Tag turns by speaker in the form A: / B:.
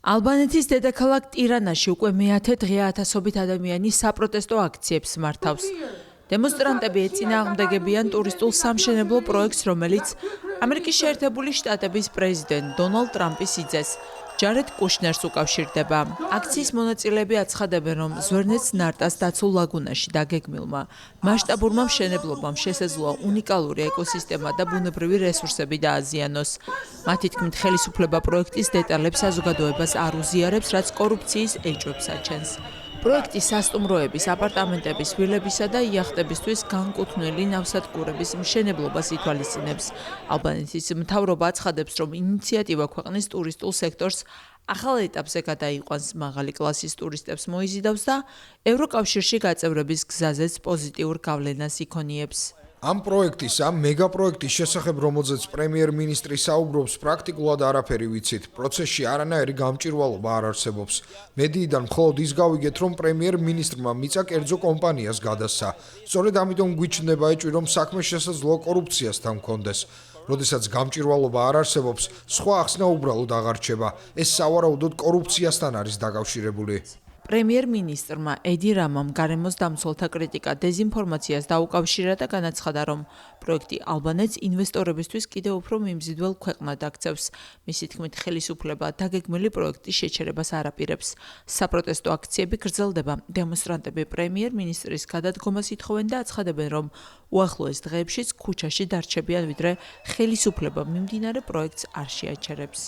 A: ალბანეთის დედაქალაქ ტირანაში უკვე მეათე დღე ათასობით ადამიანი საპროტესტო აქციებს მართავს. დემონსტრანტები ეწინააღმდეგებიან ტურისტულ სამშენებლო პროექტს, რომელიც ამერიკის შეერთებული შტატების პრეზიდენტ დონალდ ტრამპის იძეს. ჯარედ კუშნერს უკავშირდება. აქციის მონაწილეები აცხადებენ, რომ ზვერნეც ნარტას დაცულ ლაგუნაში დაგეგმილმა მასშტაბურმა მშენებლობამ შესაძლოა უნიკალური ეკოსისტემა და ბუნებრივი რესურსები დააზიანოს. მათი თქმით, ხელისუფლება პროექტის დეტალებს საზოგადოებას არ უზიარებს, რაც კორუფციის ეჭვებს აჩენს. პროექტი სასტუმროების, აპარტამენტების, ვილებისა და იახტებისთვის განკუთვნილი ნავსადგურების მშენებლობას ითვალისწინებს. ალბანეთის მთავრობა აცხადებს, რომ ინიციატივა ქვეყნის ტურისტულ სექტორს ახალ ეტაპზე გადაიყვანს, მაღალი კლასის ტურისტებს მოიზიდავს და ევროკავშირში გაწევრების გზაზეც პოზიტიურ გავლენას იქონიებს.
B: ამ პროექტის, ამ მეგაპროექტის შესახებ, რომელზეც პრემიერ-მინისტრი საუბრობს, პრაქტიკულად არაფერი ვიცით. პროცესში არანაირი გამჭვირვალობა არ არსებობს. მედიიდან მხოლოდ ის გავიგეთ, რომ პრემიერ-მინისტრმა მიწა კერძო კომპანიას გადასცა. სწორედ ამიტომ გვიჩნდება ეჭვი, რომ საქმე შესაძლოა კორუფციასთან მქონდეს. როდესაც გამჭვირვალობა არ არსებობს, სხვა ახსნა უბრალოდ აღარ რჩება. ეს სავარაუდოდ კორუფციასთან არის დაკავშირებული.
A: პრემიერ-მინისტრმა ედი რამამ გარემოს დამცველთა კრიტიკა დეზინფორმაციას დაუკავშირა და განაცხადა, რომ პროექტი ალბანეთს ინვესტორებისთვის კიდევ უფრო მიმზიდველ ქვეყნად აქცევს. მისი თქმით, ხელისუფლება დაგეგმილი პროექტის შეჩერებას არ აპირებს. საპროტესტო აქციები გრძელდება. დემონსტრანტები პრემიერ-მინისტრის გადადგომას ითხოვენ და აცხადებენ, რომ უახლოეს დღეებშიც ქუჩაში დარჩებიან, ვიდრე ხელისუფლება მიმდინარე პროექტს არ შეაჩერებს.